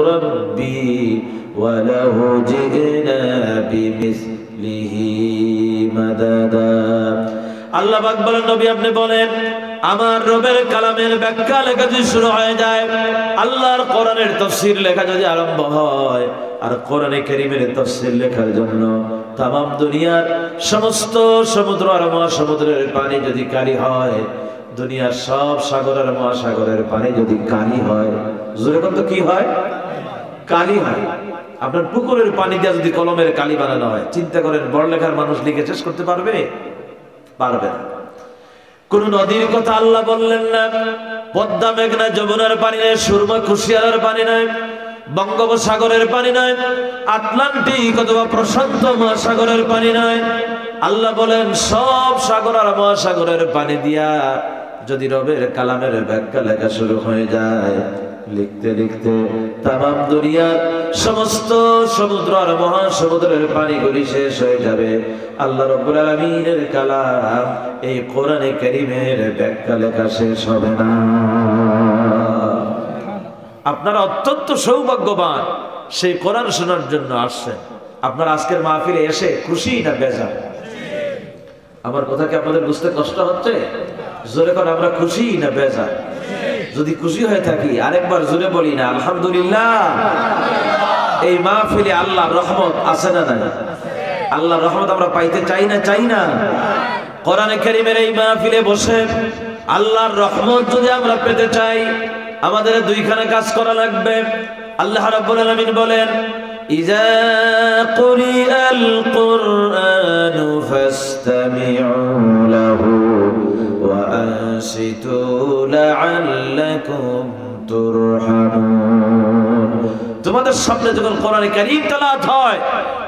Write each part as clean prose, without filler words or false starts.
ربي ولو جئنا بمثله مددا আল্লাহ পাক বলেন নবী আপনি বলেন আমার রবের কালামের ব্যাখ্যা লেখা যদি শুরু হয়ে যায়, আল্লাহর কোরআনের তাফসীর লেখা যদি আরম্ভ হয়, আর কোরআনে কারীমের তাফসীর লেখার জন্য তামাম দুনিয়ার সমস্ত সমুদ্র আর মহাসমুদ্রের পানি যদি কালি হয়, দুনিয়ার সব সাগর আর মহাসাগরের পানি যদি কালি হয়, জোরে কত কি হয়? কালি হয়। আপনার পুকুরের পানি দিয়ে যদি কলমের কালি বানানো হয়, চিন্তা করেন বড়লেখার মানুষ লিখে শেষ করতে পারবে? পারবে না। কোন নদীর কথা আল্লাহ বললেন না। পদ্মা, মেঘনা, যমুনার পানি নয়, সুরমা, কুশিয়ারার পানি নয়, বঙ্গোপসাগরের পানি নয়, আটলান্টিক অথবা প্রশান্ত মহাসাগরের পানি নয়। আল্লাহ বলেন সব সাগর আর মহাসাগরের পানি দিয়া যদি রবের কালামের ব্যাখ্যা লেখা শুরু হয়ে যায়, লিখতে লিখতে তামাম দুনিয়ার সমস্ত সমুদ্র আর মহাসমুদ্রের পানিগুলি শেষ হয়ে যাবে। আল্লাহ রাব্বুল আলামিনের কালাম এই কোরআনে কারীমের ব্যাখ্যা লেখা শেষ হবে না। আপনারা অত্যন্ত সৌভাগ্যবান, সেই কোরআন শোনার জন্য আসছেন। আপনারা আজকের মাহফিলে এসে খুশি না বেজার? আমার কথা কি আপনাদের বুঝতে কষ্ট হচ্ছে? জোরে করে আমরা খুশি না বেজার? যদি খুশি হয়ে থাকি আরেকবার জোরে বলি না আলহামদুলিল্লাহ। এই মাহফিলে আল্লাহর রহমত আছে না নাই? আল্লাহর রহমত আমরা পাইতে চাই না চাই না? কোরআনে কারীমের এই মাহফিলে বসে আল্লাহর রহমত যদি আমরা পেতে চাই, আমাদের দুইখানা কাজ করা লাগবে। আল্লাহ রাব্বুল আলামিন বলেন ইযা কুরিআল কুরআনু ফাসতামিউ লাহু ওয়া আনসিতু লাআল্লাকুম তুরহামুন। তোমাদের সামনে যখন কোরআনে কারীম তেলাওয়াত হয়,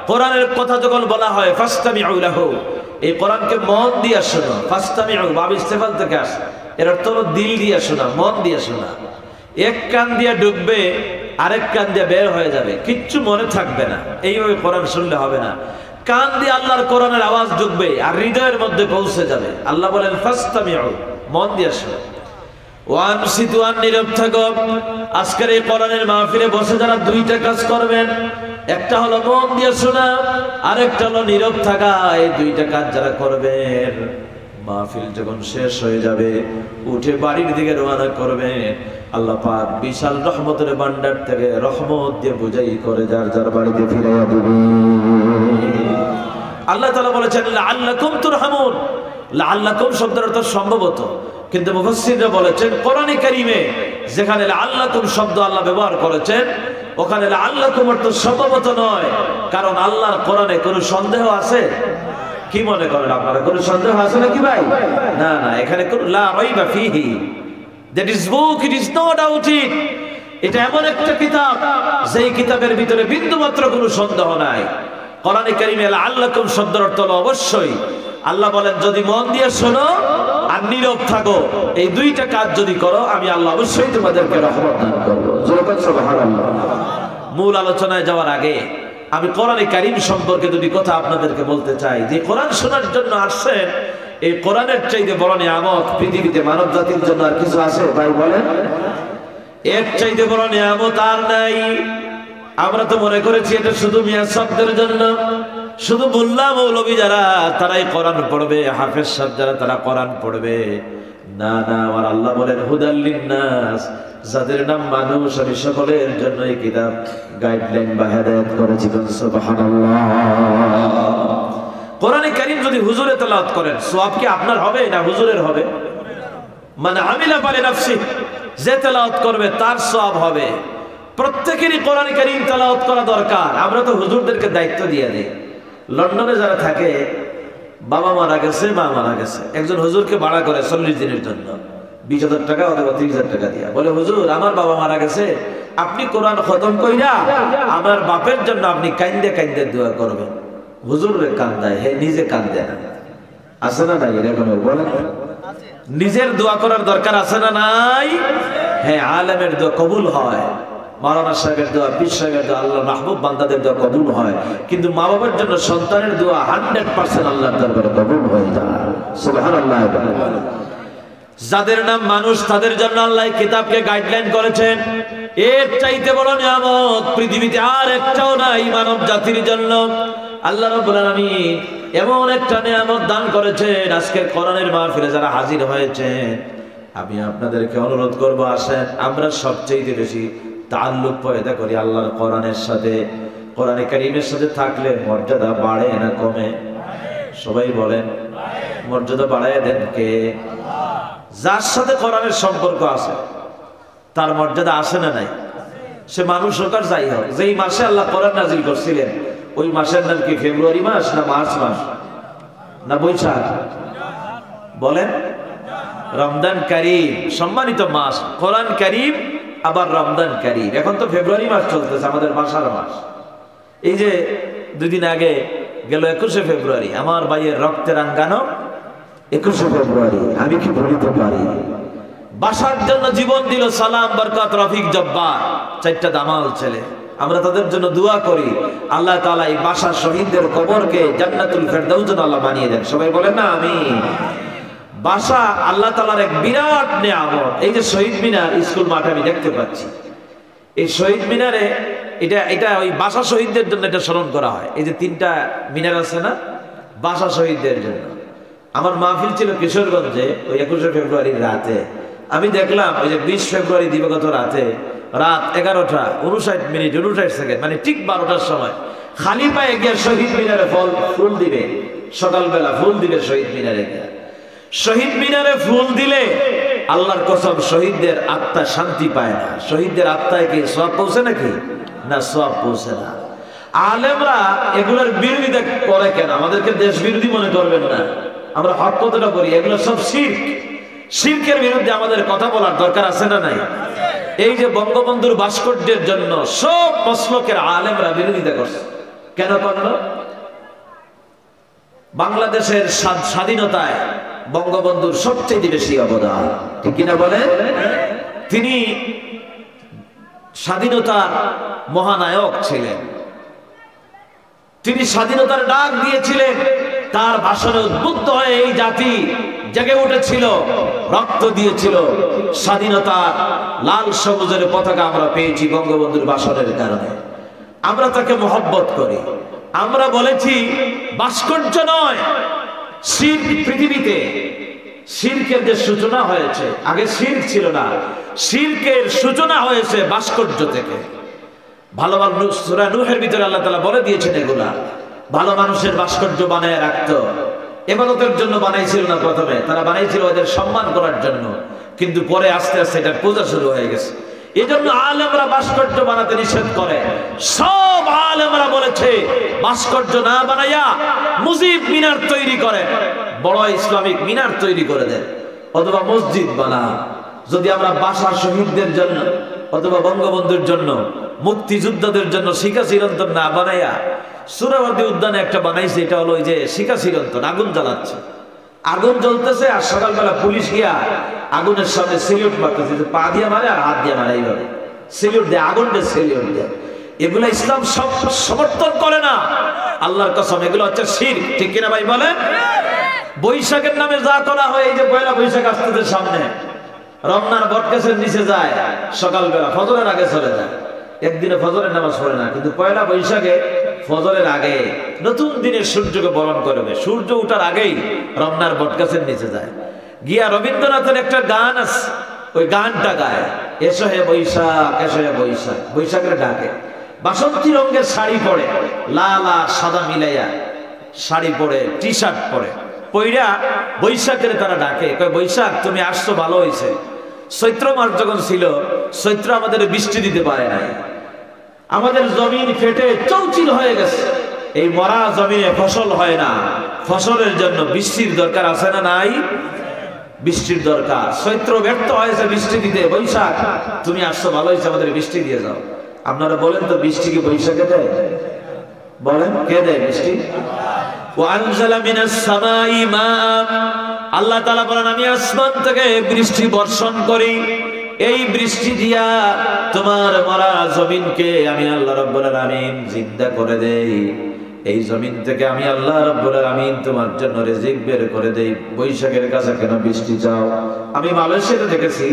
কোরআনের কথা যখন বলা হয়, ফাসতামিউ লাহু, এই কোরআনকে মন দিয়ে শোনো। ফাসতামিউ বাব ইস্তেফাল থেকে আসে, এর অর্থ হলো দিল দিয়ে শোনা, মন দিয়ে শোনা। এক কান দিয়ে ঢুকবে, আরেক কান দিয়ে বের হয়ে যাবে, কিচ্ছু মনে থাকবে না। এইভাবে কোরআন শুনলে হবে না। কান দিয়ে আল্লাহর কোরআনের আওয়াজ ঢুকবে আর হৃদয়ের মধ্যে পৌঁছে যাবে। আল্লাহ বলেন ফাসতামিউ, মন দিয়ে শোনো। ওয়ানসিতু, আর নীরব থাকো। আজকের এই কোরআনের মাহফিলে বসে যারা দুইটা কাজ করবেন, একটা হলো মন দিয়ে শোনা, আরেকটা হলো নীরব থাকা। এই দুইটা কাজ যারা করবেন, মাহফিল যখন শেষ হয়ে যাবে উঠে বাড়ির দিকে রওনা করবেন। আল্লাহ পাক বিশাল রহমতের ভান্ডার থেকে রহমত দিয়ে বুঝাই করে যার যার বাড়িতে ফিরাইয়া দিবেন। আল্লাহ তাআলা বলেছেন লাআল্লাকুম তুরহামুন। লাআল্লাকুম শব্দের অর্থ সম্ভবত, কিন্তু মুফাসসিররা বলেছেন কোরআনে কারীমে যেখানে লাআল্লাকুম শব্দ আল্লাহ ব্যবহার করেছেন, ওখানে লাআল্লাকুম অর্থ সম্ভবত নয়। কারণ আল্লাহর কোরআনে কোনো সন্দেহ আছে? কি মনে করেন আপনারা, কোনো সন্দেহ আছে নাকি ভাই? না না, এখানে কোনো লা রাইবা ফিহি, that is book, it is no doubt it। এটা এমন একটা কিতাব যেই কিতাবের ভিতরে বিন্দুমাত্র কোনো সন্দেহ নাই। কোরআনে কারীমে লাআল্লাকুম শব্দের অর্থ হলো অবশ্যই। আল্লাহ বলেন যদি মন দিয়ে শোনো আর নীরব থাকো, এই দুইটা কাজ যদি করো, আমি আল্লাহ অবশ্যই তোমাদেরকে রহমত দান করব। জোরে সুবহানাল্লাহ। মূল আলোচনায় যাওয়ার আগে আমি কোরআনে কারীম সম্পর্কে দুটি কথা আপনাদেরকে বলতে চাই। যে কোরআন শোনার জন্য আসছেন, এই কোরআনের চাইতে বড় নিয়ামত পৃথিবীতে মানব জাতির জন্য আর কিছু আছে ভাই বলেন? এর চাইতে বড় নিয়ামত আর নাই। আমরা তো মনে করেছি এটা শুধু মিয়া শব্দের জন্য, শুধু মোল্লা মৌলবী যারা তারাই কোরআন পড়বে, হাফেজ সাহেব যারা তারা কোরআন পড়বে। না না, আমার আল্লাহ বলেন হুদাল লিন্নাস, যাদের নাম মানুষ, আমি সকলের জন্য এই কিতাব গাইডলাইন বা হেদায়েত করেছি। সুবহানাল্লাহ। কোরআনে কারীম যদি হুজুরে তেলাওয়াত করেন, সওয়াব কি আপনার হবে না হুজুরের হবে? মানে আমিলা পারে নাফসি, যে তেলাওয়াত করবে তার সওয়াব হবে। প্রত্যেকেরই কোরআনে কারীম তেলাওয়াত করা দরকার। আমরা তো হুজুরদেরকে দায়িত্ব দিয়ে দিই। লন্ডনে যারা থাকে, বাবা মারা গেছে, মা মারা গেছে, একজন হুজুরকে ভাড়া করে 40 দিনের জন্য 20,000 টাকা অথবা 30,000 টাকা দিয়া, বলে হুজুর আমার বাবা মারা গেছে, আপনি কোরআন খতম কইরা আমার বাপের জন্য আপনি কাইন্দে কাইন্দে দোয়া করবেন। হুজুরে কান্দায়, হে নিজে কান্দে না। আছে না নাই এরকম? বলেন, নিজের দোয়া করার দরকার আছে না নাই? হ্যাঁ, আলেমের দোয়া কবুল হয়, মাওলানা সাহেবের দোয়া, পীর সাহেবের দোয়া, আল্লাহ মাহবুব বান্দাদের দোয়া কবুল হয়। কিন্তু মা বাবার জন্য সন্তানের দোয়া 100% আল্লাহর দরবারে কবুল হয়ে যায়। সুবহানাল্লাহ। যাদের নাম মানুষ তাদের জন্য আল্লাহ কিতাবকে গাইডলাইন করেছেন। এর চাইতে বড় নিয়ামত পৃথিবীতে আর একটাও নাই মানব জাতির জন্য। আল্লাহ রাব্বুল আলামিন এমন একটা নিয়ামত দান করেছেন। আজকের কোরআনের মাহফিলে যারা হাজির হয়েছেন, আমি আপনাদেরকে অনুরোধ করব, আসেন আমরা সবচেয়ে বেশি তাআল্লুক পয়দা করি আল্লাহর কোরআনের সাথে। কোরআনে কারীমের সাথে থাকলে মর্যাদা বাড়ে না কমে? সবাই বলেন, মর্যাদা বাড়ায় দেন কে? যার সাথে কোরআনের সম্পর্ক আছে তার মর্যাদা আসে না নাই? সে মানুষ হোক আর যাই হোক। যেই মাসে আল্লাহ কোরআন নাজিল করছিলেন ওই মাসের নাম কি? ফেব্রুয়ারি মাস না মার্চ মাস না বৈশাখ? বলেন। রমজান কারীম, সম্মানিত মাস কোরআন কারীম, আবার রমজান কারীম। এখন তো ফেব্রুয়ারি মাস চলতেছে, আমাদের বাসার মাস। এই যে দুদিন আগে গেল 21শে ফেব্রুয়ারি, আমার ভাইয়ের রক্তের রাঙ্গানো 21শে ফেব্রুয়ারি, আমি কি ভুলিতে পারি? বাসার জন্য জীবন দিল সালাম, বরকত, রফিক, জব্বার, চারটা দামাল ছেলে। আমরা তাদের জন্য দোয়া করি আল্লাহ তাআলা এই বাসার শহীদদের কবরকে জান্নাতুল ফেরদাউস আল্লাহ বানিয়ে দেন। সবাই বলেন না আমিন। বাসা আল্লাহ তাআলার এক বিরাট নিয়ামত। এই যে শহীদ মিনার, স্কুল মাঠে আমি দেখতে পাচ্ছি, এই শহীদ মিনারে এটা ওই বাসা শহীদদের জন্য এটা স্মরণ করা হয়। এই যে 3টা মিনার আছে না, বাসা শহীদদের জন্য। আমার মাহফিল ছিল কিশোরগঞ্জে ওই 21শে ফেব্রুয়ারির রাতে। আমি দেখলাম ওই যে 20 ফেব্রুয়ারি দিবগত রাতে, রাত 11:59:59, মানে ঠিক 12টার সময় খালি পায়ে গিয়ে শহীদ মিনারে ফুল দিবে। সকালবেলা ফুল দিবে শহীদ মিনারে গিয়ে। শহীদ মিনারে ফুল দিলে আল্লাহর কসম শহীদদের আত্মা শান্তি পায় না। শহীদদের আত্মায় কি সওয়াব পৌঁছে নাকি? না, সওয়াব পৌঁছে না। আলেমরা এগুলোর বিরোধিতা করে কেন? আমাদেরকে দেশ বিরোধী মনে করবেন না, আমরা হক কথাটা বলি, এগুলো সব শিরক। শিরকের বিরুদ্ধে আমাদের কথা বলার দরকার আছে না নাই? এই যে বঙ্গবন্ধুর ভাস্কর্যের জন্য সব মসলকের আলেমরা বিরোধিতা করছে। কেন করল? বাংলাদেশের স্বাধীনতায় বঙ্গবন্ধুর সবচেয়ে বেশি অবদান, ঠিক কিনা বলেন? তিনি স্বাধীনতার মহানায়ক ছিলেন। তিনি স্বাধীনতার ডাক দিয়েছিলেন। তার ভাষণে উদ্বুদ্ধ হয়ে এই জাতি জেগে উঠেছিল, রক্ত দিয়েছিল। স্বাধীনতার লাল সবুজের পতাকা আমরা পেয়েছি বঙ্গবন্ধুর ভাষণের কারণে। আমরা তাকে মহব্বত করি। আমরা বলেছি ভাস্কর্য নয়, শিরক। পৃথিবীতে শিরকের যে সূচনা হয়েছে, আগে শিরক ছিল না, শিরকের সূচনা হয়েছে ভাস্কর্য থেকে। ভালো মানুষ, সূরা নূহের ভিতরে আল্লাহ তাআলা বলে দিয়েছেন এগুলা। ভালো মানুষের ভাস্কর্য বানায় রাখতো, ইবাদতের জন্য বানাইছিল না। প্রথমে তারা বানাইছিল ওদের সম্মান করার জন্য, কিন্তু পরে আস্তে আস্তে এটার পূজা শুরু হয়ে গেছে। এজন্য আলেমরা ভাস্কর্য বানাতে নিষেধ করে। সব আলেমরা বলেছে ভাস্কর্য না বানাইয়া মুজিব মিনার তৈরি করে, বড় ইসলামিক মিনার তৈরি করে দেন, অথবা মসজিদ বানান। যদি আমরা বাসার শহীদদের জন্য অথবা বঙ্গবন্ধুর জন্য, মুক্তিযোদ্ধাদের জন্য শিখা চিরন্তন না বানাইয়া সুরাবর্দী উদ্যানে একটা বানাইছে, এটা হলো ওই যে শিখা চিরন্তন, আগুন জ্বালাচ্ছে, আগুন জ্বলতেছে, আর সকালবেলা পুলিশ গিয়া আগুনের সামনে সেলিউট মারতেছে, পা দিয়ে মারে আর হাত দিয়ে মারে, এইভাবে সেলিউট দেয়, আগুন দিয়ে সেলিউট দেয়। এগুলো ইসলাম সমর্থন করে না। আল্লাহর কসম এগুলো হচ্ছে শিরক, ঠিক কিনা ভাই বলেন? বৈশাখের নামে যা করা হয়, এই যে পয়লা বৈশাখ আসতেছে সামনে, রমনার বটগাছের নিচে যায় সকালবেলা, ফজরের আগে চলে যায়। একদিনে ফজরের নামাজ পড়ে না, কিন্তু পয়লা বৈশাখে ফজরের আগে নতুন দিনের সূর্যকে বরণ করবে, সূর্য উঠার আগেই রমনার বটগাছের নিচে যায়, গিয়া রবীন্দ্রনাথের একটা গান আছে, ওই গানটা গায়, এসো হে বৈশাখ, এসো হে বৈশাখ। বৈশাখের ডাকে বাসন্তী রঙের শাড়ি পরে, লাল আর সাদা মিলাইয়া শাড়ি পরে, টি শার্ট পরে, পইরা বৈশাখের তারা ডাকে, কয় বৈশাখ তুমি আসছো, ভালো হয়েছে। চৈত্র মাস যখন ছিল, চৈত্র আমাদের বৃষ্টি দিতে পারে নাই, আমাদের জমিন ফেটে চৌচির হয়ে গেছে। এই মরা জমিনে ফসল হয় না, ফসলের জন্য বৃষ্টির দরকার আছে না নাই? বৃষ্টির দরকার। চৈত্র ব্যর্থ হয়েছে বৃষ্টি দিতে, বৈশাখ তুমি আসছো, ভালো হয়েছে, আমাদের বৃষ্টি দিয়ে যাও। আপনারা বলেন তো, বৃষ্টি কি বৈশাখে দেয়? বলেন, কে দেয় বৃষ্টি? আল্লাহ তাআলা বলেন, আমি আসমান থেকে বৃষ্টি বর্ষণ করি, এই বৃষ্টি দিয়া তোমার মরা জমিনকে আমি আল্লাহ রাব্বুল আলামিন জিন্দা করে দেই। এই জমিন থেকে আমি আল্লাহ রাব্বুল আলামিন তোমার জন্য রিজিক বের করে দেই। বৈশাখের কাছে কেন বৃষ্টি চাও? আমি মালয়েশিয়াতে দেখেছি,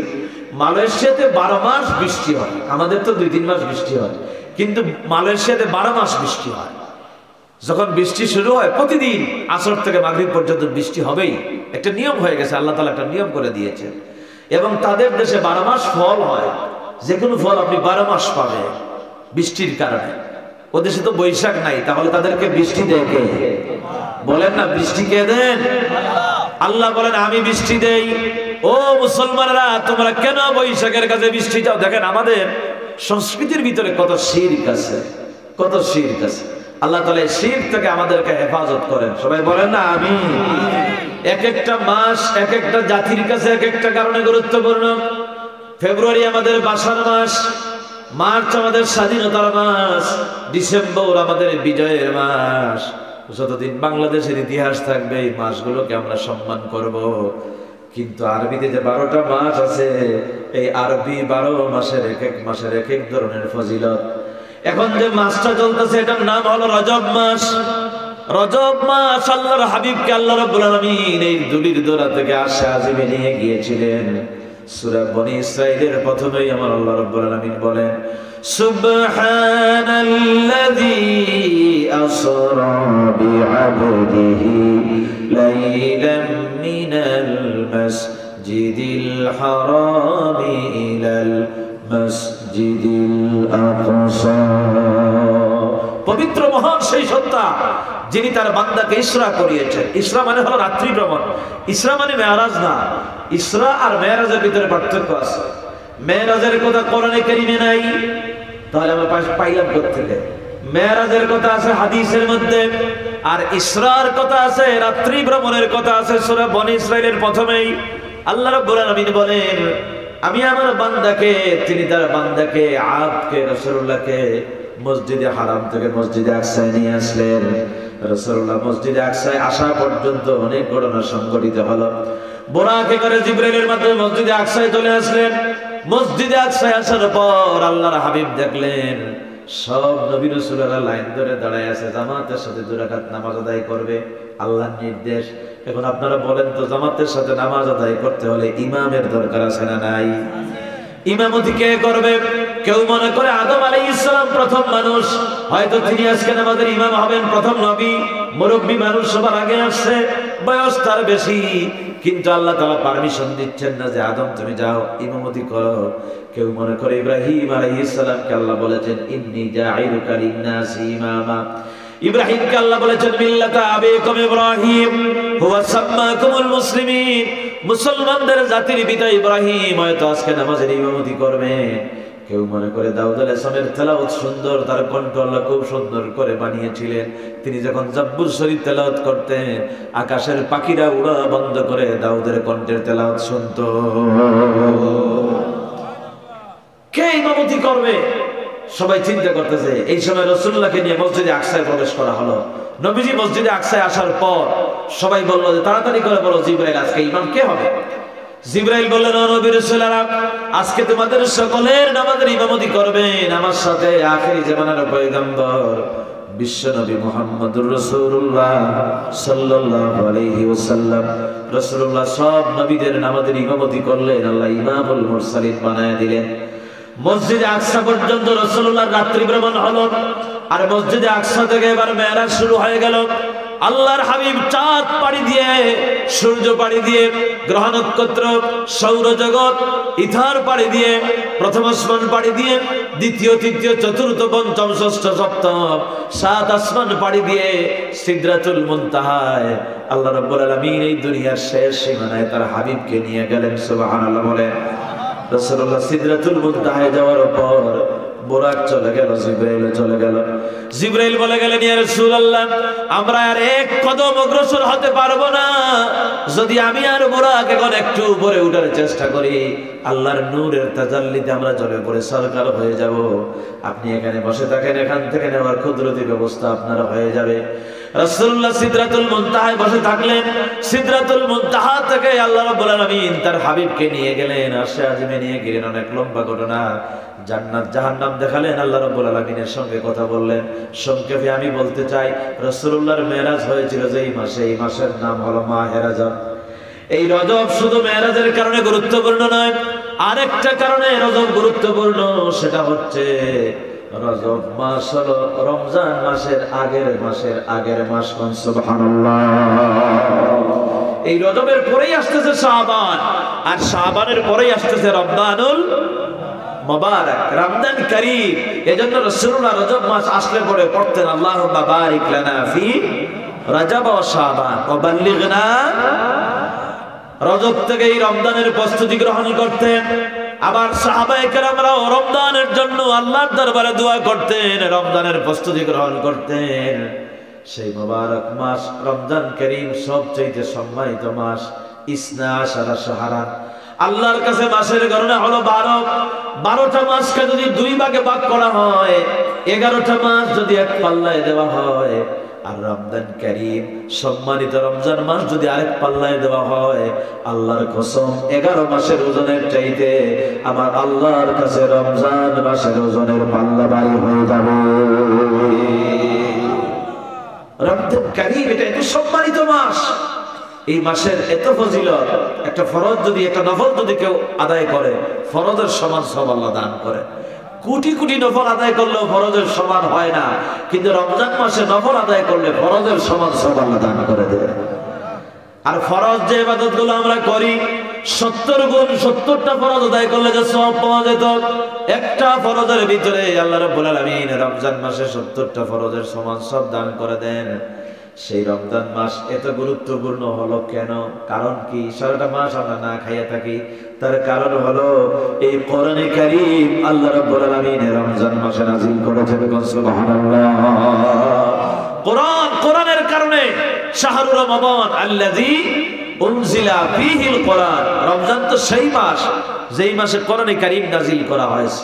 মালয়েশিয়াতে 12 মাস বৃষ্টি হয়, আমাদের তো 2-3 মাস বৃষ্টি হয়, কিন্তু মালয়েশিয়াতে 12 মাস বৃষ্টি হয়। যখন বৃষ্টি শুরু হয় প্রতিদিন আসর থেকে মাগরিব পর্যন্ত বৃষ্টি হবেই, একটা নিয়ম হয়ে গেছে, আল্লাহ তাআলা একটা নিয়ম করে দিয়েছে। এবং তাদের দেশে 12 মাস ফল হয়, যে কোনো ফল আপনি 12 মাস পাবে বৃষ্টির কারণে। ও দেশে তো বৈশাখ নাই, তাহলে তাদেরকে বৃষ্টি দেয় কে? বলেন না, বৃষ্টি কে দেন? আল্লাহ বলেন আমি বৃষ্টি দেই। ও মুসলমানরা, তোমরা কেন বৈশাখের কাছে বৃষ্টি চাও? দেখেন আমাদের সংস্কৃতির ভিতরে কত শিরক আছে, কত শিরক আছে। আল্লাহ তাআলা এই শিরক থেকে আমাদেরকে হেফাজত করেন। সবাই বলেন না আমিন। এক একটা মাস এক একটা জাতির কাছে এক একটা কারণে গুরুত্বপূর্ণ। ফেব্রুয়ারি আমাদের বাসার মাস, মার্চ আমাদের স্বাধীনতার মাস, ডিসেম্বর আমাদের বিজয়ের মাস। যতদিন বাংলাদেশের ইতিহাস থাকবে এই মাসগুলোকে আমরা সম্মান করব। কিন্তু আরবিতে যে 12টা মাস আছে, এই আরবি 12 মাসের এক এক মাসের এক এক ধরনের ফজিলত। এখন যে মাসটা চলতেছে এটার নাম হলো রজব মাস। রজব মাস আল্লাহর হাবিবকে আল্লাহ রাব্বুল আলামিন এই দুলির দোরা থেকে আরশে আজিমে নিয়ে গিয়েছিলেন। সূরা বনী ইসরাঈলের প্রথমেই আমার আল্লাহ রাব্বুল আলামিন বলেন, সুবহানাল্লাযী আসরা বিআবদিহি লাইলাম মিনাল মাসজিদিল হারামি ইলাল মাসজিদিল আকসা। পবিত্র মহান সেই সত্তা যিনি তার বান্দাকে ইসরা করিয়েছেন। ইসরা মানে হলো রাত্রি ভ্রমণ, ইসরা মানে মেরাজ না। ইসরা আর মেরাজের ভিতরে পার্থক্য আছে। মেরাজের কথা কোরআনে কারীমে নাই, তাহলে আমরা পাইলাম কোত্থেকে? মেরাজের কথা আছে হাদিসের মধ্যে, আর ইসরার কথা আছে, রাত্রি ভ্রমণের কথা আছে সূরা বনী ইসরাঈলের প্রথমেই। আল্লাহ রাব্বুল আলামিন বলেন, আমি আমার বান্দাকে, তিনি তার বান্দাকে আবদকে রাসূলুল্লাহকে মসজিদে হারাম থেকে মসজিদে আকসায় নিয়ে আসলেন। রাসূলুল্লাহ মসজিদে আকসায় আসা পর্যন্ত অনেক ঘটনা সংঘটিত হলো। বোরাকে করে জিবরাইলের মাধ্যমে মসজিদে আকসায় চলে আসলেন। মসজিদে আকসায় আসার পর আল্লাহর হাবিব দেখলেন সব নবী রাসূলরা লাইন ধরে দাঁড়ায় আছে, জামাতের সাথে 2 রাকাত নামাজ আদায় করবে, আল্লাহর নির্দেশ। এখন আপনারা বলেন তো, জামাতের সাথে নামাজ আদায় করতে হলে ইমামের দরকার আছে না নাই? ইমামতি কে করবে? কেউ মনে করে আদম আলাইহিস সালাম প্রথম মানুষ, হয়তো তিনি আজকে আমাদের ইমাম হবেন, প্রথম নবী, মুরব্বী মানুষ সবার আগে আসছে, বয়স তার বেশি। কিন্তু আল্লাহ তাআলা পারমিশন দিচ্ছেন না যে আদম তুমি যাও ইমামতি করো। কেউ মনে করে ইব্রাহিম আলাইহিস সালামকে আল্লাহ বলেছেন ইন্নী জাঈলুকা লিন-নাসি ইমামা। ইব্রাহিমকে আল্লাহ বলেছেন মিল্লাতা আবিকুম ইব্রাহিম হুয়া সাম্মাকুমুল মুসলিমিন। মুসলমানদের জাতির পিতা ইব্রাহিম হয়তো আজকে নামাজের ইমামতি করবেন। কেউ মনে করে দাউদ আলাইহিস সালামের তেলাওয়াত সুন্দর, তার কণ্ঠ আল্লাহ খুব সুন্দর করে বানিয়েছিলেন। তিনি যখন জাব্বুর শরীফ তেলাওয়াত করতেন, আকাশের পাখিরা উড়া বন্ধ করে দাউদের কণ্ঠের তেলাওয়াত শুনতো। কে ইমামতি করবে? সবাই চিন্তা করতেছে। এই সময় রাসূলুল্লাহকে নিয়ে মসজিদে আকসায় প্রবেশ করা হলো। নবীজি মসজিদে আকসায় আসার পর সবাই বলল যে তাড়াতাড়ি করে বলো জিবরাইল আজকে ইমাম কে হবে? জিবরাইল বললেন, ও নবী রাসূলুল্লাহ, আজকে তোমাদের সকলের নামাজের ইমামতি করবেন আমার সাথে আখেরি জামানার পয়গম্বর বিশ্ব নবী মুহাম্মদুর রাসূলুল্লাহ সাল্লাল্লাহু আলাইহি ওয়াসাল্লাম। রাসূলুল্লাহ সব নবীদের নামাজের ইমামতি করলেন, আল্লাহ ইমামুল মুরসালিন বানায় দিলেন। মসজিদে আকসা পর্যন্ত রাসূলুল্লাহর রাত্রি ভ্রমণ হলো। আর মসজিদে আকসা থেকে এবার মেরাজ শুরু হয়ে গেল। আল্লাহর হাবিব চাঁদ পাড়ি দিয়ে, সূর্য পাড়ি দিয়ে, গ্রহ নক্ষত্র, সৌরজগৎ, ইথার পাড়ি দিয়ে, প্রথম আসমান পাড়ি দিয়ে, দ্বিতীয় তৃতীয় চতুর্থ পঞ্চম ষষ্ঠ সপ্তম 7 আসমান পাড়ি দিয়ে সিদরাতুল মুনতাহায় আল্লাহ রাব্বুল আলামিন এই দুনিয়ার শেষ সীমানায় তার হাবিবকে নিয়ে গেলেন। সুবহানাল্লাহ বলেন। রাসূলুল্লাহ সিদরাতুল মুনতাহায় যাওয়ার পর বুরাক চলে গেল, জিবরাইল চলে গেল। জিবরাইল বলে গেলেন, ইয়া রাসূলুল্লাহ, আমরা আর এক কদম অগ্রসর হতে পারবো না। যদি আমি আর বুরাক এখন একটু উপরে উঠার চেষ্টা করি, আল্লাহর নূরের তাজাল্লিতে আমরা জলে পড়ে সরকার হয়ে যাব। আপনি এখানে বসে থাকেন, এখান থেকে নেওয়ার কুদরতি ব্যবস্থা আপনার হয়ে যাবে। রাসূলুল্লাহ সিদরাতুল মুনতাহায় বসে থাকলেন। সিদরাতুল মুনতাহা থেকে আল্লাহ রাব্বুল আলামিন তার হাবিবকে নিয়ে গেলেন, আরশে আজিমে নিয়ে গেলেন। অনেক লম্বা ঘটনা, জান্নাত জাহান্নাম দেখালেন, আল্লাহ রাব্বুল আলামিনের সঙ্গে কথা বললেন। সংক্ষেপে আমি বলতে চাই, রাসূলুল্লাহর মেরাজ হয়েছিল যেই মাসে, এই মাসের নাম হলো মাহে রজব। এই রজব শুধু মেরাজের কারণে গুরুত্বপূর্ণ নয়, আরেকটা কারণে রজব গুরুত্বপূর্ণ, সেটা হচ্ছে রজব মাস হলো রমজান মাসের আগের মাস। সুবহানাল্লাহ। এই রজবের পরেই আসতেছে শাবান, আর শাবানের পরেই আসতেছে রমজানুল মুবারক, রমজান কারীম। এজন্য রাসূলুল্লাহ রজব মাস আসলে পরে পড়তেন আল্লাহুম্মা বারিক লানা ফি রজব ওয়া শাবান ওয়া বাল্লিগনা। রজব থেকে এই রমজানের প্রস্তুতি গ্রহণ করতেন। আবার সাহাবায়ে কেরামরাও রমজানের জন্য আল্লাহর দরবারে দোয়া করতেন, রমজানের প্রস্তুতি গ্রহণ করতেন। সেই মুবারক মাস রমজান কারীম সবচেয়ে সম্মানিত মাস। ইসনা আশারা শাহরান, আল্লাহর কাছে মাসের গণনা হলো 12। 12টা মাসকে যদি দুই ভাগে ভাগ করা হয়, 11টা মাস যদি এক পাল্লায় দেওয়া হয়, আর রমজান কারীম সম্মানিত রমজান মাস যদি আরেক পাল্লায় দেওয়া হয়, আল্লাহর কসম 11 মাসের ওজনের চাইতে আমার আল্লাহর কাছে রমজান মাসের ওজনের পাল্লা ভারী হয়ে যাবে। রমজান কারীম এটা এত সম্মানিত মাস, এই মাসের এত ফজিলত। একটা ফরজ যদি, একটা নফল যদি কেউ আদায় করে, ফরজের সমান সব আল্লাহ দান করে। কোটি কোটি নফল আদায় করলেও ফরজের সমান হয় না, কিন্তু রমজান মাসে নফল আদায় করলে ফরজের সমান সব আল্লাহ দান করে দেয়। আর ফরজ যে ইবাদতগুলো আমরা করি, 70 গুণ 70টা ফরজ আদায় করলে যে সওয়াব পাওয়া যেত, একটা ফরজের ভিতরে আল্লাহ রাব্বুল আলামিন রমজান মাসে 70টা ফরজের সমান সব দান করে দেন। সেই রমজান মাস এত গুরুত্বপূর্ণ হলো কেন? কারণ কি? সারাটা মাস আমরা না খাইয়া থাকি, তার কারণ হলো এই কোরআনে কারীম আল্লাহ রাব্বুল আলামিন রমজান মাসে নাযিল করেছেন। সুবহানাল্লাহ। কোরআনের কারণে শাহরুর রমাদান আল্লাযী উনজিলা ফীহিল কোরআন, রমজান তো সেই মাস যেই মাসে কোরআনে কারীম নাযিল করা হয়েছে।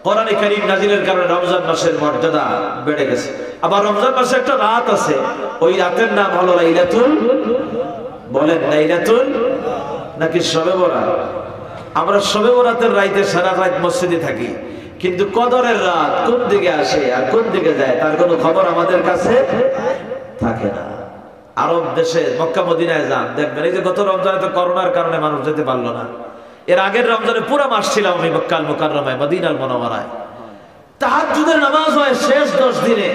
কোরআনে কারীম নাযিলের কারণে রমজান মাসের মর্যাদা বেড়ে গেছে। আবার রমজান মাসে একটা রাত আছে, ওই রাতের নাম হলো লাইলাতুল, বলেন লাইলাতুল নাকি শবে বরাত? আমরা শবে বরাতের রাতে সারা রাত মসজিদে থাকি, কিন্তু কদরের রাত কোন দিকে আসে আর কোন দিকে যায় তার কোনো খবর আমাদের কাছে থাকে না। আরব দেশে মক্কা মদিনায় যান, দেখবেন এই যে গত রমজানে তো করোনার কারণে মানুষ যেতে পারলো না, এর আগের রমজানে পুরো মাস ছিলাম আমি মক্কাল মুকাররমায় মদিনাল মুনাওয়ারায়। তাহাজ্জুদের নামাজ হয় শেষ 10 দিনে,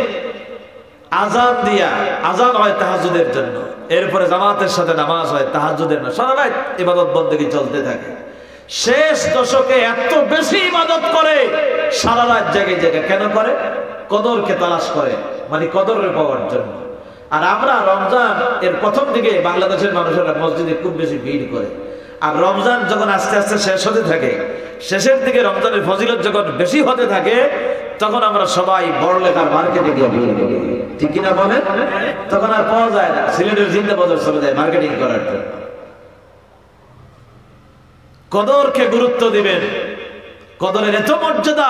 আজান হয় তাহাজ্জুদের জন্য, এরপরে জামাতের সাথে নামাজ হয় তাহাজ্জুদের না, সারা রাত ইবাদত বন্দেগী চলতে থাকে। শেষ দশকে এত বেশি ইবাদত করে, সারা রাত জেগে জেগে। কেন করে? কদরকে তালাশ করে, মানে কদরের পাওয়ার জন্য। আর আমরা রমজান এর প্রথম দিকে বাংলাদেশের মানুষেরা মসজিদে খুব বেশি ভিড় করে, আর রমজান যখন আস্তে আস্তে শেষ হতে থাকে, শেষের দিকে রমজানের ফজিলত যখন বেশি হতে থাকে, তখন আমরা সবাই বড়লেখার মার্কেটে গিয়ে ভিড় করি, ঠিক কিনা বলেন? তখন আর পাওয়া যায় না, সিলেটের জিন্দাবাজার চলে যায় মার্কেটিং করার জন্য। কদরকে গুরুত্ব দিবেন, কদরের এত মর্যাদা।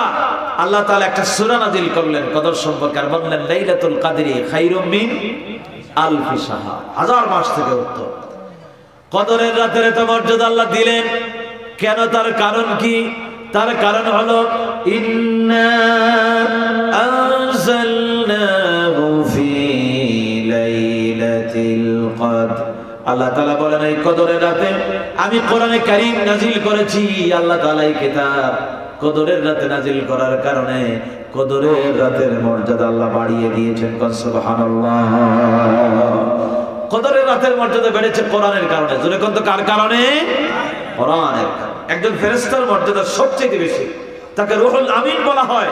আল্লাহ তাআলা একটা সূরা নাযিল করলেন কদর সম্পর্কে, আর বললেন লাইলাতুল কদরি খায়রুম মিন আলফি শাহর, 1000 মাস থেকে উত্তম। কদরের রাতের এত মর্যাদা আল্লাহ দিলেন কেন? তার কারণ কি? তার কারণ হলো ইন্না আনজালনাহু ফি লাইলাতিল কদর। আল্লাহ তাআলা বলেন এই কদরের রাতে আমি কোরআনে কারীম নাযিল করেছি। আল্লাহ তাআলা এই কিতাব কদরের রাতে নাযিল করার কারণে কদরের রাতের মর্যাদা আল্লাহ বাড়িয়ে দিয়েছেন। সুবহানাল্লাহ। কদরের রাতের মর্যাদা বেড়েছে কোরআনের কারণে। জোরে কোন তো কার কারণে? কোরআনের কারণে। একজন ফেরেশতার মর্যাদা সবচেয়ে বেশি, তাকে রুহুল আমিন বলা হয়,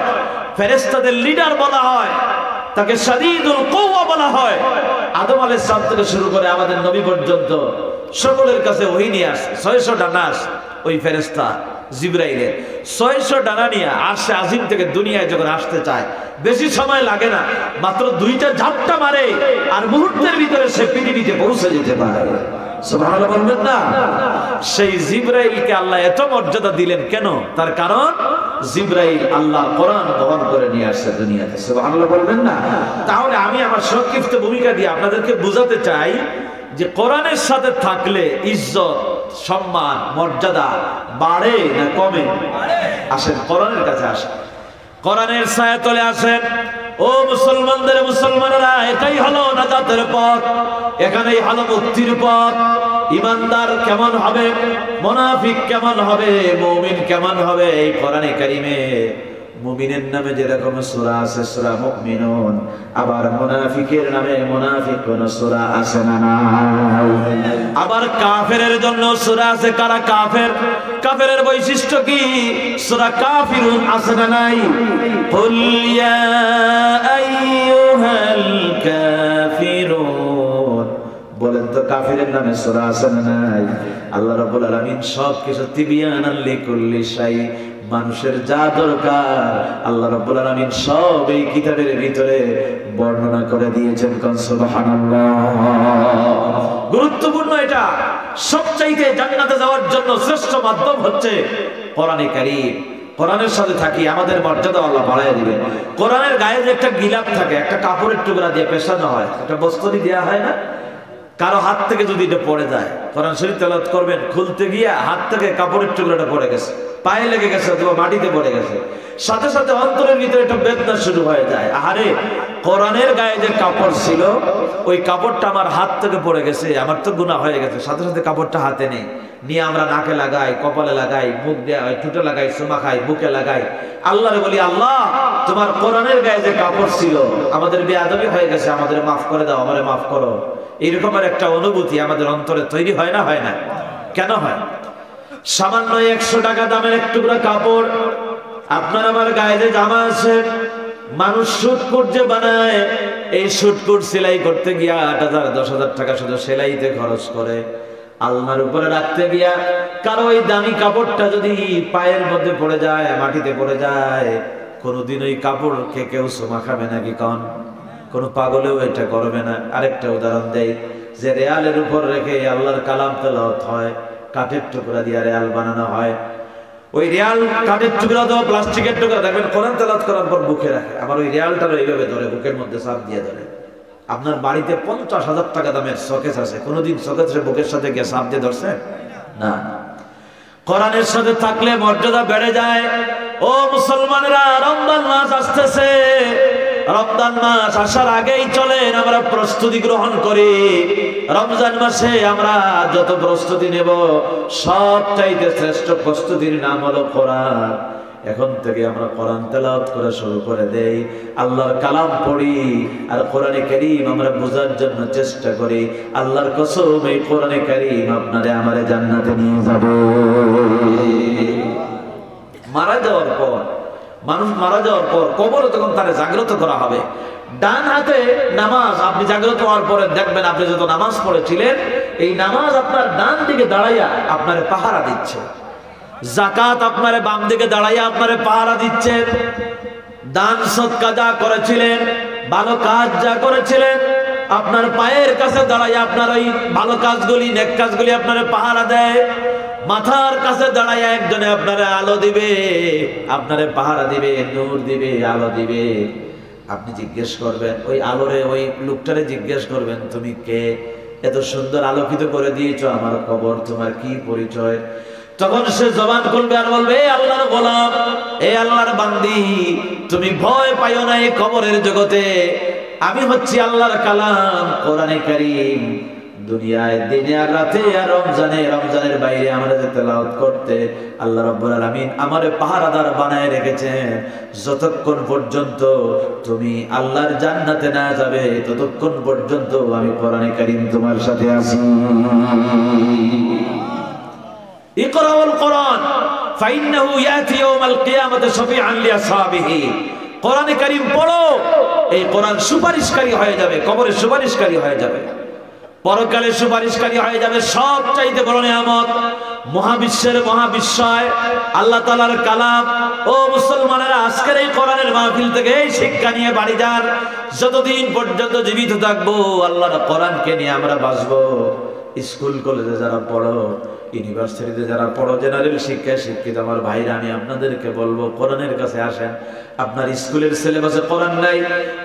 ফেরেশতাদের লিডার বলা হয়, তাকে শাদীদুল কুওয়া বলা হয়। আদম আলাইহিস সালাম থেকে শুরু করে আমাদের নবী পর্যন্ত সকলের কাছে ওহী নিয়ে আসে। 600 ডানা ওই ফেরেশতা জিবরাইলের 600 ডানা নিয়ে আরশে আজিম থেকে দুনিয়ায় যখন আসতে চায়, বেশি সময় লাগে না, মাত্র 2টা ঝাপটা মারে আর মুহূর্তের ভিতরে সে পৃথিবীতে পৌঁছে যেতে পারে। সুবহানাল্লাহ বলবেন না? সেই জিবরাইলকে আল্লাহ এত মর্যাদা দিলেন কেন? তার কারণ জিবরাইল আল্লাহ কোরআন বহন করে নিয়ে আসছে দুনিয়াতে। সুবহানাল্লাহ বলবেন না? তাহলে আমি আমার সংক্ষিপ্ত ভূমিকা দিয়ে আপনাদেরকে বোঝাতে চাই যে কোরআনের সাথে থাকলে ইজ্জত, সম্মান, মর্যাদা বাড়ে না কমে? আসেন কোরআনের কাছে আসেন, কোরআনের ছায়াতলে আসেন। ও মুসলমানদের মুসলমানেরা, এটাই হলো নাজাতের পথ, এখানেই হলো মুক্তির পথ। ইমানদার কেমন হবে, মুনাফিক কেমন হবে, মুমিন কেমন হবে। এই কোরআনে কারিমে মুমিনের নামে যেরকম সূরা আছে সূরা মুমিনুন, আবার মুনাফিকের নামে মুনাফিকুন সূরা আছে না নাই? আবার কাফেরের জন্য সূরা আছে। কারা কাফের? কাফেরের বৈশিষ্ট্য কি? সূরা কাফিরুন আছে না নাই? কুল ইয়া আইয়ুহাল কাফিরুন, বলেন তো কাফিরের নামে সূরা আছে না নাই? আল্লাহ রাব্বুল আলামিন সবকিছু তিবিয়ানান লিকুল্লি শাই, মানুষের যা দরকার আল্লাহ রাব্বুল আলামিন সব এই কিতাবের ভিতরে বর্ণনা করে দিয়েছেন। কোন সুবহানাল্লাহ। গুরুত্বপূর্ণ এটা। সবচাইতে জান্নাতে যাওয়ার জন্য শ্রেষ্ঠ মাধ্যম হচ্ছে কোরআনে কারীম। কোরআনের সাথে থাকি, আমাদের মর্যাদা আল্লাহ বাড়ায় দিবে। কোরআনের গায়ে যে একটা গিলাপ থাকে, একটা কাপড়ের টুকরা দিয়ে পেছানো হয়, একটা বস্ত্রই দেওয়া হয় না? কারো হাত থেকে যদি এটা পড়ে যায়, কোরআন শরীফ তেলাওয়াত করবেন, খুলতে গিয়ে হাত থেকে কাপড়ের টুকরাটা পড়ে গেছে, পায়ে লেগে গেছে অথবা মাটিতে পড়ে গেছে, সাথে সাথে অন্তরের ভিতরে একটা বেদনা শুরু হয়ে যায়। আরে কোরআনের গায়ে যে কাপড় ছিল, ওই কাপড়টা আমার হাত থেকে পড়ে গেছে, আমার তো গুনাহ হয়ে গেছে, সাথে সাথে কাপড়টা হাতে নেই, নিয়ে আমরা নাকে লাগাই, কপালে লাগাই, মুখ দিয়ে ঠোঁটে লাগাই, চুমা খাই, বুকে লাগাই। আল্লাহরে বলি, আল্লাহ তোমার কোরআনের গায়ে যে কাপড় ছিল, আমাদের বেয়াদবি হয়ে গেছে, আমাদের মাফ করে দাও, আমারে মাফ করো। এইরকমের একটা অনুভূতি আমাদের অন্তরে তৈরি হয় না? হয় না? কেন হয়? সামান্য 100 টাকা দামের এক টুকরা কাপড়, আপনার আমার গায়ে যে জামা আছে, মানুষ সুটকুট যে বানায়, এই সুটকুট সেলাই করতে গিয়া 8,000 10,000 টাকা শুধু সেলাইতে খরচ করে। আলমার উপরে রাখতে গিয়া কারো ওই দামি কাপড়টা যদি পায়ের মধ্যে পড়ে যায়, মাটিতে পড়ে যায়, কোনোদিন ওই কাপড়কে কেউ চুমা খাবে নাকি? কন কোন পাগলেও এটা করবে না। আরেকটা উদাহরণ দেই, যে রেয়ালের উপর রেখে আল্লাহর কালাম তেলাওয়াত হয়, কাঠের টুকরা দিয়ে রেয়াল বানানো হয়, ওই রেয়াল কাঠের টুকরা তো প্লাস্টিকের টুকরা, দেখবেন কোরআন তেলাওয়াত করার পর বুকে রাখে, আবার ওই রেয়ালটারও এইভাবে ধরে, বুকের মধ্যে চাপ দিয়ে ধরে। আপনার বাড়িতে 50,000 টাকা দামের শোকেস আছে, কোনোদিন শোকেসের বুকের সাথে গিয়ে চাপ দিয়ে ধরছে না? কোরআনের সাথে থাকলে মর্যাদা বেড়ে যায়। ও মুসলমানেরা, রমজান মাস আসতেছে, রমজান মাস আসার আগেই চলেন আমরা প্রস্তুতি গ্রহণ করি। রমজান মাসে আমরা যত প্রস্তুতি নেব, সবচাইতে শ্রেষ্ঠ প্রস্তুতির নাম হলো কোরআন। এখন থেকে আমরা কোরআন তেলাওয়াত করা শুরু করে দেই, আল্লাহর কালাম পড়ি, আর কোরআনে কারীম আমরা বোঝার জন্য চেষ্টা করি। আল্লাহর কসম, এই কোরআনে কারীম আপনারে আমারে জান্নাতে নিয়ে যাবে। মারা যাওয়ার পর, মানুষ মারা যাওয়ার পর কবরে তখন তারে জাগ্রত করা হবে। ডান হাতে নামাজ, আপনি জাগ্রত হওয়ার পরে দেখবেন আপনি যত নামাজ পড়েছিলেন, এই নামাজ আপনার ডান দিকে দাঁড়াইয়া আপনারে পাহারা দিচ্ছে। যাকাত আপনারে বাম দিকে দাঁড়াইয়া আপনারে পাহারা দিচ্ছে। দান সদকা যা করেছিলেন, ভালো কাজ যা করেছিলেন, আপনার পায়ের কাছে দাঁড়াইয়া আপনার ওই ভালো কাজগুলি, নেক কাজগুলি আপনারে পাহারা দেয়। মাথার কাছে দাঁড়াইয়া একজনে আপনারে আলো দিবে, আপনারে পাহারা দিবে, নূর দিবে, আলো দিবে। আপনি জিজ্ঞেস করবেন, ওই আলোরে, ওই লোকটারে জিজ্ঞেস করবেন, তুমি কে? এত সুন্দর আলোকিত করে দিয়েছো আমার কবর, তোমার কি পরিচয়? তখন সে জবান খুলবে আর বলবে, এ আল্লাহর গোলাম, এ আল্লাহর বান্দি, তুমি ভয় পাইও না এই কবরের জগতে, আমি হচ্ছি আল্লাহর কালাম কোরআনে কারীম। দুনিয়ায় দিনে আর রাতে আর রমজানের বাইরে আমরা যে তেলাওয়াত করতে, আল্লাহ রাব্বুল আলামিন আমারে পাহারাদার বানায় রেখেছেন। যতক্ষণ পর্যন্ত তুমি আল্লাহর জান্নাতে না যাবে, ততক্ষণ পর্যন্ত আমি কোরআনে কারীম তোমার সাথে আছি। ইকরাউল কোরআন ফাইন্নাহু ইয়াতি ইয়াউমাল কিয়ামাতি শাফিআন লিআসহাবিহি। কোরআনে কারীম পড়ো, এই কোরআন সুপারিশকারী হয়ে যাবে, কবরে সুপারিশকারী হয়ে যাবে, পরকালে সুপারিশকারী হয়ে যাবে। সব চাইতে বড় নিয়ামত, মহাবিশ্বের মহাবিশ্বয় আল্লাহ তাআলার কালাম। ও মুসলমানেরা, আজকের এই কোরআনের মাহফিল থেকে এই শিক্ষা নিয়ে বাড়ি যান। যতদিন পর্যন্ত জীবিত থাকবো, আল্লাহর কোরআনকে নিয়ে আমরা বাঁচবো। স্কুল কলেজে যারা পড়ো, ইউনিভার্সিটিতে যারা পড়ো, জেনারেল শিক্ষায় শিক্ষিত আমার ভাইরা, আমি আপনাদেরকে বলবো, কোরআনের কাছে আসেন। আপনার স্কুলের সিলেবাসে কোরআন নাই,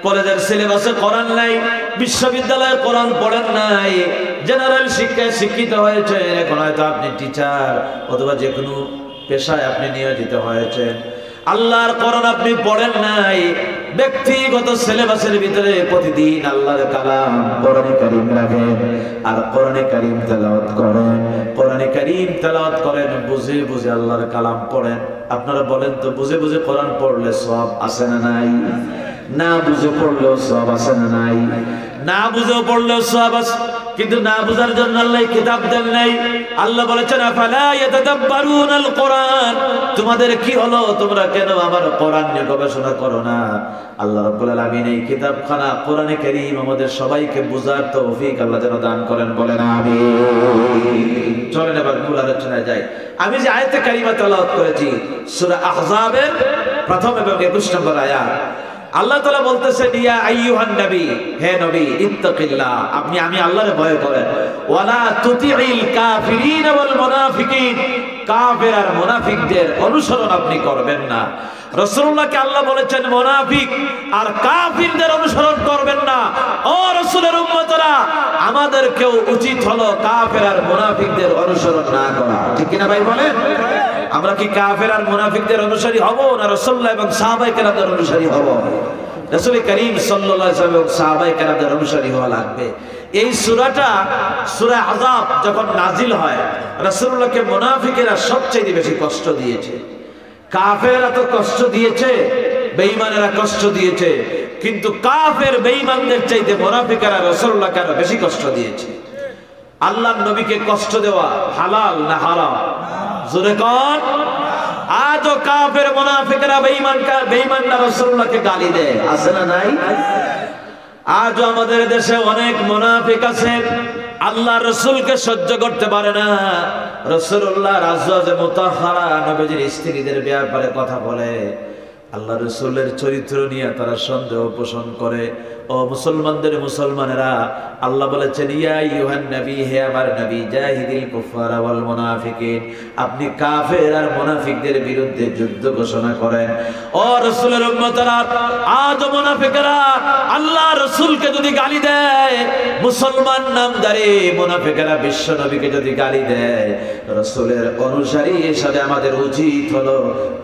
কলেজের সিলেবাসে কোরআন নাই, বিশ্ববিদ্যালয়ে কোরআন পড়েন নাই, জেনারেল শিক্ষায় শিক্ষিত হয়েছে, এখন হয়তো আপনি টিচার অথবা যে কোনো পেশায় আপনি নিয়োজিত হয়েছেন, আল্লাহর কোরআন আপনি পড়েন নাই, ব্যক্তিগত সিলেবাসের ভিতরে প্রতিদিন আল্লাহর কালাম কোরআনে কারীম রাখেন আর কোরআনে কারীম তেলাওয়াত করেন, কোরআনে কারীম তেলাওয়াত করেন, বুঝে বুঝে আল্লাহর কালাম পড়েন। আপনারা বলেন তো, বুঝে বুঝে কোরআন পড়লে সওয়াব আছে না নাই? না বুঝে পড়লেও সওয়াব আছে না নাই? না বুঝেও পড়লেও সওয়াব আছে, কিন্তু না বুঝার জন্য আল্লাহ কিতাব দেন নাই। আল্লাহ বলেছেন আফালা ইয়াতাদাব্বারুনাল কোরআন, তোমাদের কি হলো, তোমরা কেন আমার কোরআন নিয়ে গবেষণা করো না? আল্লাহ রাব্বুল আলামিন এই কিতাবখানা কোরআনে কারীম আমাদের সবাইকে বুঝার তৌফিক আল্লাহ যেন দান করেন, বলেন আমিন। চলেন এবার মূল আলোচনায় যাই। আমি যে আয়াতে কারিমা তেলাওয়াত করেছি সূরা আহজাবের প্রথম এবং 21 নম্বর আয়াত, আল্লাহ তাআলা বলতেছেন ইয়া আইয়ুহান নবী, হে নবী, ইত্তাকিল্লাহ, আমি আল্লাহর ভয় করেন, ওয়ালা তুতিইল কাফিরিন ওয়াল মুনাফিকিন, কাফের আর মুনাফিকদের অনুসরণ আপনি করবেন না। রাসূলুল্লাহকে আল্লাহ বলেছেন মুনাফিক আর কাফিরদের অনুসরণ করবেন না। ও রাসূলের উম্মতরা, আমাদেরকেও উচিত হলো কাফের আর মুনাফিকদের অনুসরণ না করা, ঠিক কি না ভাই বলেন? আমরা কি কাফের আর মুনাফিকদের অনুসারী হব, না রাসূলুল্লাহ এবং সাহাবায়ে কেরামদের অনুসারী হব? রাসূল করিম সাল্লাল্লাহু আলাইহি ওয়াসাল্লাম এবং সাহাবায়ে কেরামদের অনুসারী হওয়া লাগবে। এই সূরাটা সূরা আহজাব যখন নাজিল হয়, রাসূলুল্লাহকে মুনাফিকেরা সবচেয়ে বেশি কষ্ট দিয়েছে। কাফেররা তো কষ্ট দিয়েছে, বেঈমানেরা কষ্ট দিয়েছে, কিন্তু কাফের বেঈমানদের চাইতে মুনাফিকেরা রাসূলুল্লাহকে আরো বেশি কষ্ট দিয়েছে। আল্লাহর নবীকে কষ্ট দেওয়া হালাল না হারাম? জোরে কোন? আজও কাফের মুনাফিকরা বেঈমানরা রাসূলুল্লাহকে গালি দেয়, আছে না নাই? আজও আমাদের দেশে অনেক মুনাফিক আছে, আল্লাহ রাসূলকে সহ্য করতে পারে না। রাসূলুল্লাহর আজওয়াজে মুতাহহারা নবীজির স্ত্রীদের ব্যাপারে কথা বলে, আল্লাহ রাসূলের চরিত্র নিয়ে তারা সন্দেহ পোষণ করে। ও মুসলমানদের মুসলমানেরা, আল্লাহ বলেছেন ইয়া আইয়ুহান নবী, হে আমার নবী, জাহিদিল কুফারা ওয়াল মুনাফিকিন, আপনি কাফের আর মুনাফিকদের বিরুদ্ধে যুদ্ধ ঘোষণা করেন। ও রাসূলের উম্মতরা, আজ মুনাফিকরা আল্লাহ রাসূলকে যদি গালি দেয়, মুসলমান নামদারি মুনাফিকরা বিশ্ব নবীকে যদি গালি দেয়, রাসূলের অনুসারী হিসেবে আমাদের উচিত হলো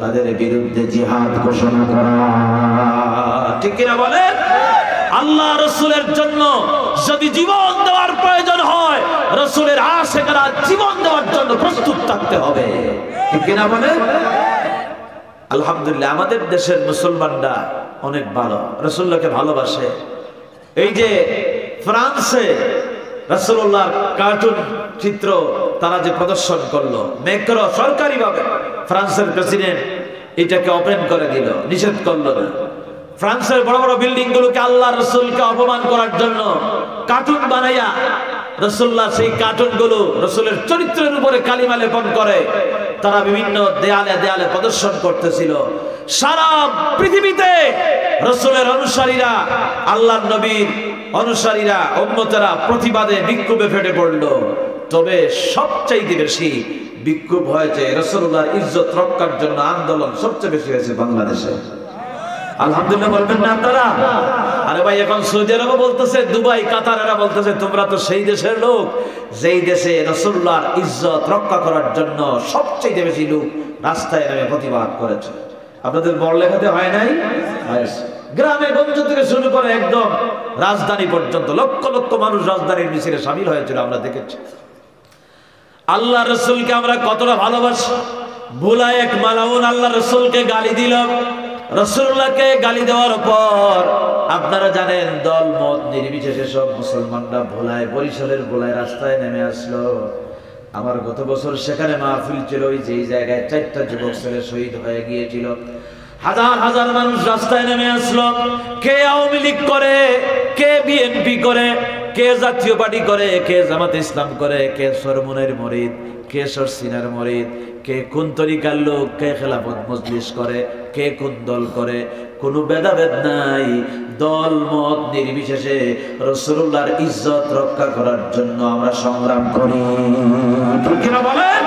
তাদের বিরুদ্ধে জিহাদ ঘোষণা করা, ঠিক কিনা বলেন? আল্লাহ রাসূলের জন্য যদি জীবন দেওয়ার প্রয়োজন হয়, রাসূলের আশিকরা জীবন দেওয়ার জন্য প্রস্তুত থাকতে হবে, ঠিক কিনা বলেন? আলহামদুলিল্লাহ, আমাদের দেশের মুসলমানরা অনেক ভালো, রাসূলুল্লাহকে ভালোবাসে। এই যে ফ্রান্সে রাসূলুল্লাহর কার্টুন চিত্র তারা যে প্রদর্শন করলো, মেক্রো সরকারিভাবে ফ্রান্সের প্রেসিডেন্ট এটাকে ওপেন করে দিল, নিষেধ করলো না। ফ্রান্সের বড় বড় বিল্ডিং গুলোকে আল্লাহ রাসূলকে অপমান করার জন্য কার্টুন বানাইয়া রাসূলুল্লাহ সেই কার্টুন গুলো রাসূলের চরিত্রের উপরে কালিমা লেপন করে তারা বিভিন্ন দেয়ালে দেয়ালে প্রদর্শন করতেছিল। সারা পৃথিবীতে রাসূলের অনুসারীরা, আল্লাহর নবীর অনুসারীরা, উম্মতেরা প্রতিবাদে বিক্ষোভে ফেটে পড়ল। তবে সবচাইতে বেশি বিক্ষোভ হয়েছে রাসূলুল্লাহর ইজ্জত রক্ষার জন্য, আন্দোলন সবচেয়ে বেশি হয়েছে বাংলাদেশে। আলহামদুলিল্লাহ বলবেন না আপনারা? আরে ভাই, এখন সৌদি আরব বলতেছে, দুবাই, কাতার, এরা বলতেছে তোমরা তো সেই দেশের লোক যেই দেশে রাসূলুল্লাহর ইজ্জত রক্ষা করার জন্য সবচেয়ে বেশি লোক রাস্তায় নেমে প্রতিবাদ করেছে। আপনাদের বড়লেখাতে হয় নাই? গ্রামে গঞ্জ থেকে শুরু করে একদম রাজধানী পর্যন্ত লক্ষ লক্ষ মানুষ রাজধানীর মিছিলে শামিল হয়েছিল, আমরা দেখেছি। আল্লাহ রাসূলকে আমরা কতটা ভালোবাসি, ভুলা এক মালাউন আল্লাহ রাসূলকে গালি দিল। রাসূলুল্লাহকে গালি দেওয়ার পর আপনারা জানেন দল মত নির্বিশেষে সব মুসলমানরা ভোলায়, বরিশালের ভোলায় রাস্তায় নেমে আসলো। আমার গত বছর সেখানে মাহফিল ছিল, ওই যেই জায়গায় 4টা যুবক ছেলে শহীদ হয়ে গিয়েছিল। হাজার হাজার মানুষ রাস্তায় নেমে আসলো। কে আওয়ামী লীগ করে, কে বিএনপি করে, কে জাতীয় পার্টি করে, কে জামাত ইসলাম করে, কে সরমুনের মরিদ, কে সরসিনার মরিদ, কে কোন তরিকার লোক, কে খেলাফত মজলিস করে, কে কোন দল করে, কোনো ভেদাভেদ নাই। দল মত নির্বিশেষে রাসূলুল্লাহর ইজ্জত রক্ষা করার জন্য আমরা সংগ্রাম করি, ঠিক কিনা বলেন?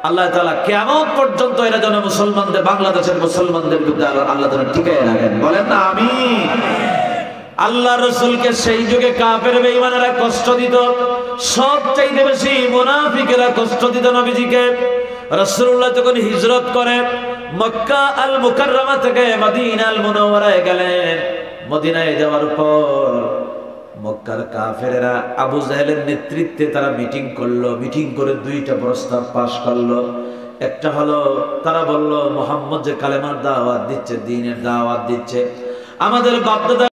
আল্লাহ তাআলা কিয়ামত পর্যন্ত এরা যেন মুসলমানদের, বাংলাদেশের মুসলমানদের বিরুদ্ধে আল্লাহ তাআলা টিকায় রাখেন, বলেন না আমিন। আল্লাহ রাসূলকে সেই যুগে কাফের বেঈমানেরা কষ্ট দিত, সবচাইতে বেশি মুনাফিকেরা কষ্ট দিত নবীজিকে। রাসূলুল্লাহ যখন হিজরত করে মক্কা আল মুকাররমা থেকে মদিনা আল মুনাওয়ারায় গেলেন। মদিনায় যাওয়ার পর মক্কার কাফেরেরা আবু জাহেলের নেতৃত্বে তারা মিটিং করলো। মিটিং করে দুইটা প্রস্তাব পাশ করলো। একটা হলো, তারা বলল মুহাম্মদ যে কালেমার দাওয়াত দিচ্ছে, দ্বীনের দাওয়াত দিচ্ছে, আমাদের বাপ দাদা